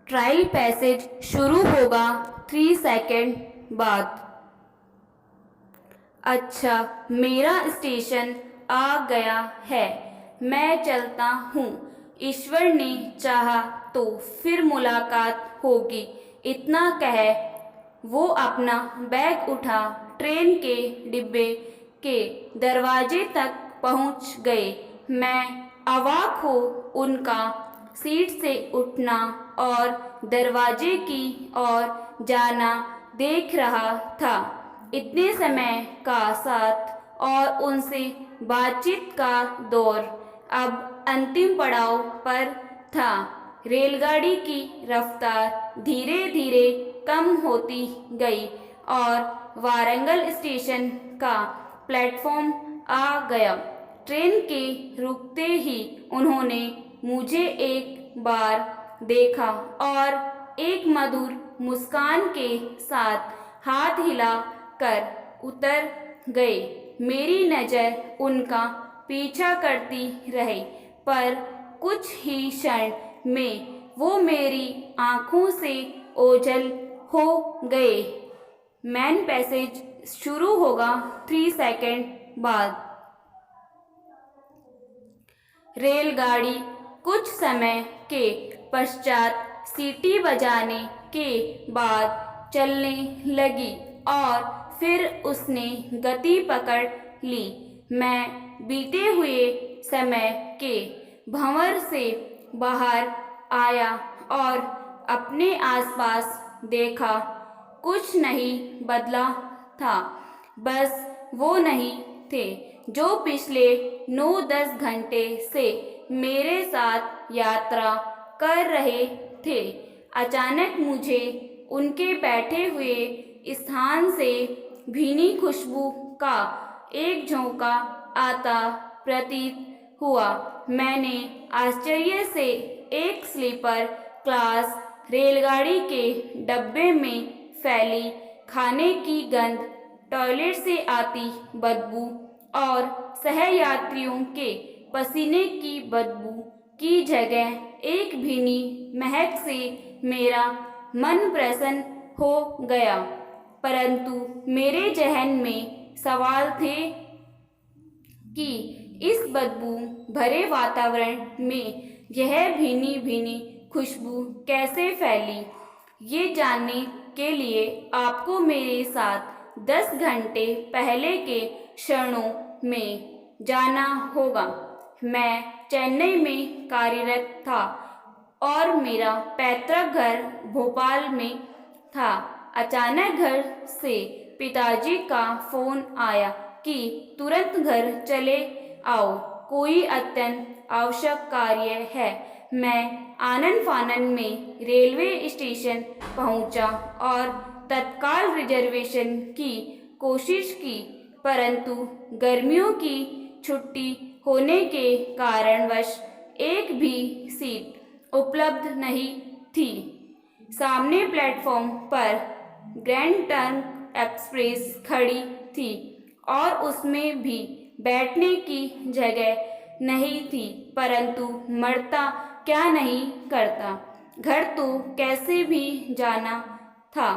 Trial passage शुरू होगा 3 second बाद। अच्छा, मेरा स्टेशन आ गया है, मैं चलता हूँ। ईश्वर ने चाहा तो फिर मुलाकात होगी। इतना कह वो अपना बैग उठा ट्रेन के डिब्बे के दरवाजे तक पहुँच गए। मैं अवाक हो उनका सीट से उठना और दरवाजे की ओर जाना देख रहा था। इतने समय का साथ और उनसे बातचीत का दौर अब अंतिम पड़ाव पर था। रेलगाड़ी की रफ्तार धीरे धीरे कम होती गई और वारंगल स्टेशन का प्लेटफॉर्म आ गया। ट्रेन के रुकते ही उन्होंने मुझे एक बार देखा और एक मधुर मुस्कान के साथ हाथ हिला कर उतर गए। मेरी नज़र उनका पीछा करती रही, पर कुछ ही क्षण में वो मेरी आँखों से ओझल हो गए। मेन पैसेज शुरू होगा 3 सेकंड बाद। रेलगाड़ी कुछ समय के पश्चात सीटी बजाने के बाद चलने लगी और फिर उसने गति पकड़ ली। मैं बीते हुए समय के भंवर से बाहर आया और अपने आसपास देखा। कुछ नहीं बदला था, बस वो नहीं थे जो पिछले 9-10 घंटे से मेरे साथ यात्रा कर रहे थे। अचानक मुझे उनके बैठे हुए स्थान से भीनी खुशबू का एक झोंका आता प्रतीत हुआ। मैंने आश्चर्य से एक स्लीपर क्लास रेलगाड़ी के डब्बे में फैली खाने की गंध, टॉयलेट से आती बदबू और सहयात्रियों के पसीने की बदबू की जगह एक भीनी महक से मेरा मन प्रसन्न हो गया। परंतु मेरे जहन में सवाल थे कि इस बदबू भरे वातावरण में यह भीनी भीनी खुशबू कैसे फैली। ये जानने के लिए आपको मेरे साथ 10 घंटे पहले के क्षणों में जाना होगा। मैं चेन्नई में कार्यरत था और मेरा पैतृक घर भोपाल में था। अचानक घर से पिताजी का फोन आया कि तुरंत घर चले आओ, कोई अत्यंत आवश्यक कार्य है। मैं आनन फानन में रेलवे स्टेशन पहुंचा और तत्काल रिजर्वेशन की कोशिश की, परंतु गर्मियों की छुट्टी होने के कारणवश एक भी सीट उपलब्ध नहीं थी। सामने प्लेटफॉर्म पर ग्रैंड ट्रंक एक्सप्रेस खड़ी थी और उसमें भी बैठने की जगह नहीं थी, परंतु मरता क्या नहीं करता, घर तो कैसे भी जाना था।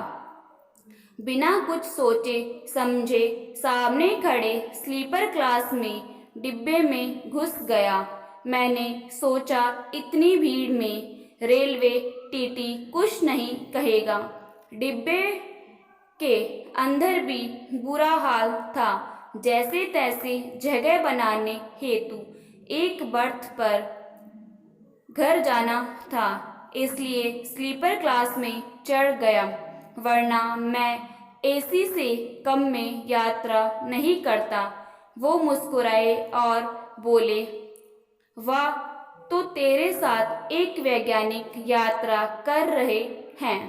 बिना कुछ सोचे समझे सामने खड़े स्लीपर क्लास में डिब्बे में घुस गया। मैंने सोचा इतनी भीड़ में रेलवे टीटी कुछ नहीं कहेगा। डिब्बे के अंदर भी बुरा हाल था। जैसे तैसे जगह बनाने हेतु एक बर्थ पर घर जाना था, इसलिए स्लीपर क्लास में चढ़ गया, वरना मैं एसी से कम में यात्रा नहीं करता। वो मुस्कुराए और बोले, वाह, तो तेरे साथ एक वैज्ञानिक यात्रा कर रहे हैं।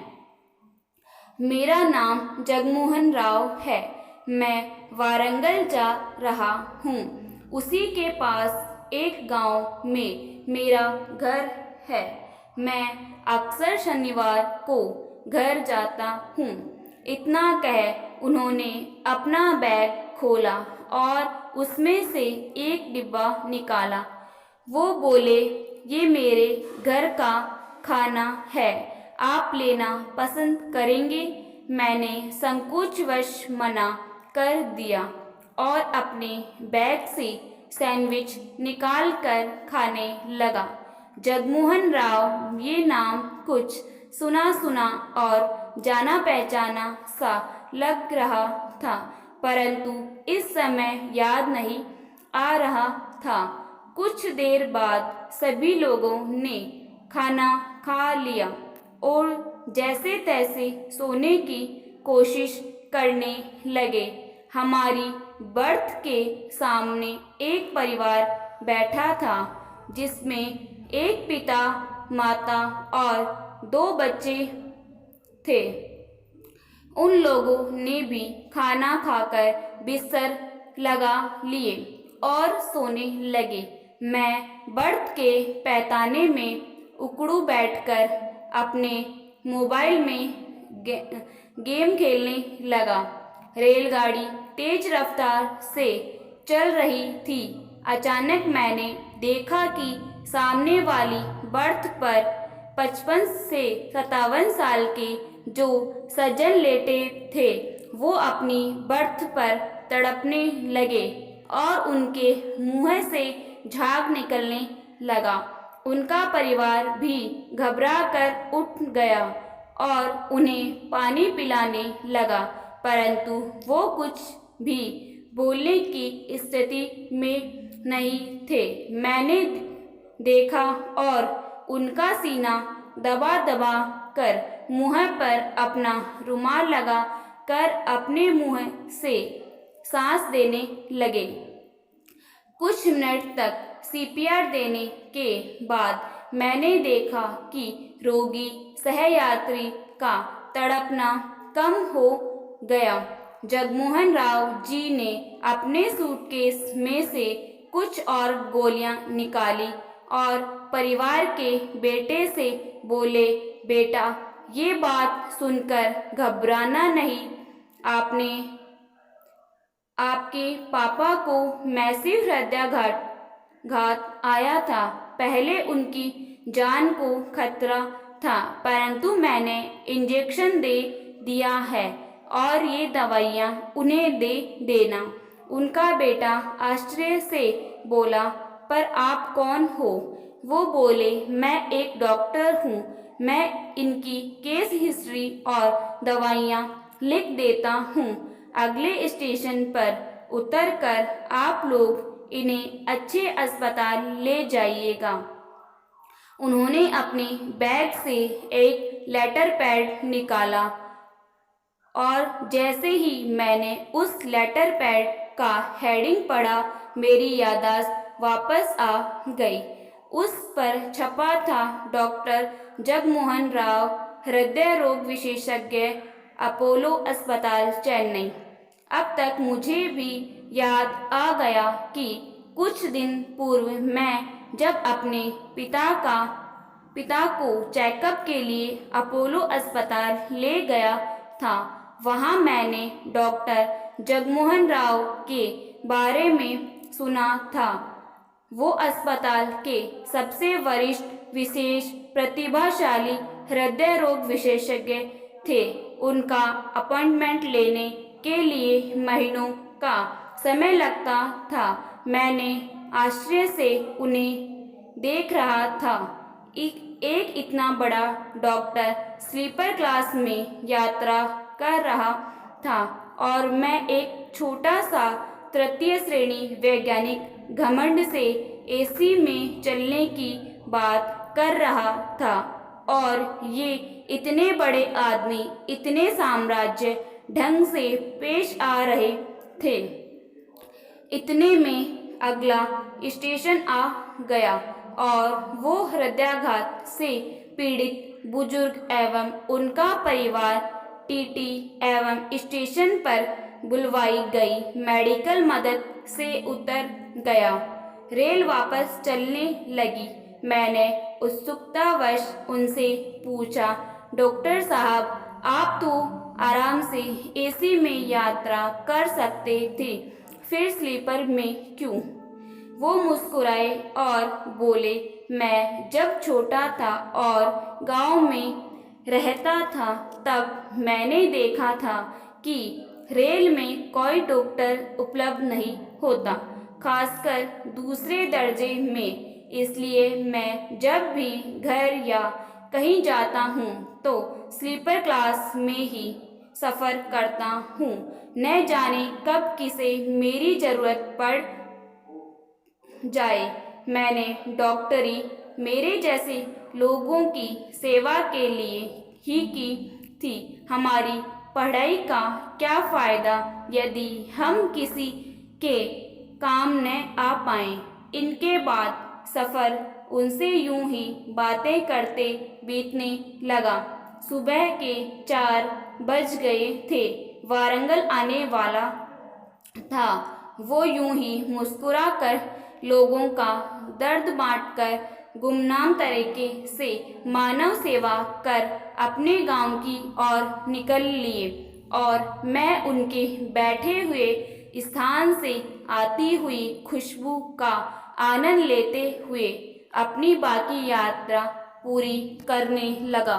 मेरा नाम जगमोहन राव है, मैं वारंगल जा रहा हूँ। उसी के पास एक गांव में मेरा घर है। मैं अक्सर शनिवार को घर जाता हूँ। इतना कह उन्होंने अपना बैग खोला और उसमें से एक डिब्बा निकाला। वो बोले, ये मेरे घर का खाना है, आप लेना पसंद करेंगे? मैंने संकोचवश मना कर दिया और अपने बैग से सैंडविच निकाल कर खाने लगा। जगमोहन राव, ये नाम कुछ सुना सुना और जाना पहचाना सा लग रहा था, परंतु इस समय याद नहीं आ रहा था। कुछ देर बाद सभी लोगों ने खाना खा लिया और जैसे तैसे सोने की कोशिश करने लगे। हमारी बर्थ के सामने एक परिवार बैठा था, जिसमें एक पिता, माता और 2 बच्चे थे। उन लोगों ने भी खाना खाकर बिस्तर लगा लिए और सोने लगे। मैं बर्थ के पैताने में उकड़ू बैठकर अपने मोबाइल में गेम खेलने लगा। रेलगाड़ी तेज रफ्तार से चल रही थी। अचानक मैंने देखा कि सामने वाली बर्थ पर 55 से 57 साल के जो सज्जन लेटे थे, वो अपनी बर्थ पर तड़पने लगे और उनके मुंह से झाग निकलने लगा। उनका परिवार भी घबरा कर उठ गया और उन्हें पानी पिलाने लगा, परंतु वो कुछ भी बोलने की स्थिति में नहीं थे। मैंने देखा और उनका सीना दबा दबा कर मुंह पर अपना रुमाल लगा कर अपने मुंह से सांस देने लगे। कुछ मिनट तक सीपीआर देने के बाद मैंने देखा कि रोगी सहयात्री का तड़पना कम हो गया। जगमोहन राव जी ने अपने सूटकेस में से कुछ और गोलियां निकाली और परिवार के बेटे से बोले, बेटा, ये बात सुनकर घबराना नहीं। आपके पापा को मैसिव घात आया था। पहले उनकी जान को खतरा था, परंतु मैंने इंजेक्शन दे दिया है और ये दवाइयाँ उन्हें दे देना। उनका बेटा आश्चर्य से बोला, पर आप कौन हो? वो बोले, मैं एक डॉक्टर हूँ। मैं इनकी केस हिस्ट्री और दवाइयाँ लिख देता हूँ। अगले स्टेशन पर उतरकर आप लोग इन्हें अच्छे अस्पताल ले जाइएगा। उन्होंने अपने बैग से एक लेटर पैड निकाला और जैसे ही मैंने उस लेटर पैड का हेडिंग पढ़ा, मेरी याददाश्त वापस आ गई। उस पर छपा था, डॉक्टर जगमोहन राव, हृदय रोग विशेषज्ञ, अपोलो अस्पताल, चेन्नई। अब तक मुझे भी याद आ गया कि कुछ दिन पूर्व मैं जब अपने पिता को चेकअप के लिए अपोलो अस्पताल ले गया था, वहाँ मैंने डॉक्टर जगमोहन राव के बारे में सुना था। वो अस्पताल के सबसे वरिष्ठ, विशेष, प्रतिभाशाली हृदय रोग विशेषज्ञ थे। उनका अपॉइंटमेंट लेने के लिए महीनों का समय लगता था। मैंने आश्चर्य से उन्हें देख रहा था। एक इतना बड़ा डॉक्टर स्लीपर क्लास में यात्रा कर रहा था और मैं एक छोटा सा तृतीय श्रेणी वैज्ञानिक घमंड से एसी में चलने की बात कर रहा था, और ये इतने बड़े आदमी इतने साम्राज्य ढंग से पेश आ रहे थे। इतने में अगला स्टेशन आ गया और वो हृदयाघात से पीड़ित बुजुर्ग एवं उनका परिवार टीटी एवं स्टेशन पर बुलवाई गई मेडिकल मदद से उतर गया। रेल वापस चलने लगी। मैंने उत्सुकतावश उनसे पूछा, डॉक्टर साहब, आप तो आराम से एसी में यात्रा कर सकते थे, फिर स्लीपर में क्यों? वो मुस्कुराए और बोले, मैं जब छोटा था और गांव में रहता था तब मैंने देखा था कि रेल में कोई डॉक्टर उपलब्ध नहीं होता, खासकर दूसरे दर्जे में। इसलिए मैं जब भी घर या कहीं जाता हूँ तो स्लीपर क्लास में ही सफ़र करता हूँ। न जाने कब किसे मेरी ज़रूरत पड़ जाए। मैंने डॉक्टरी मेरे जैसे लोगों की सेवा के लिए ही की थी। हमारी पढ़ाई का क्या फ़ायदा यदि हम किसी के काम न आ पाएं। इनके बाद सफ़र उनसे यूं ही बातें करते बीतने लगा। सुबह के 4 बज गए थे। वारंगल आने वाला था। वो यूं ही मुस्कुरा कर लोगों का दर्द बांटकर गुमनाम तरीके से मानव सेवा कर अपने गांव की ओर निकल लिए और मैं उनके बैठे हुए स्थान से आती हुई खुशबू का आनंद लेते हुए अपनी बाकी यात्रा पूरी करने लगा।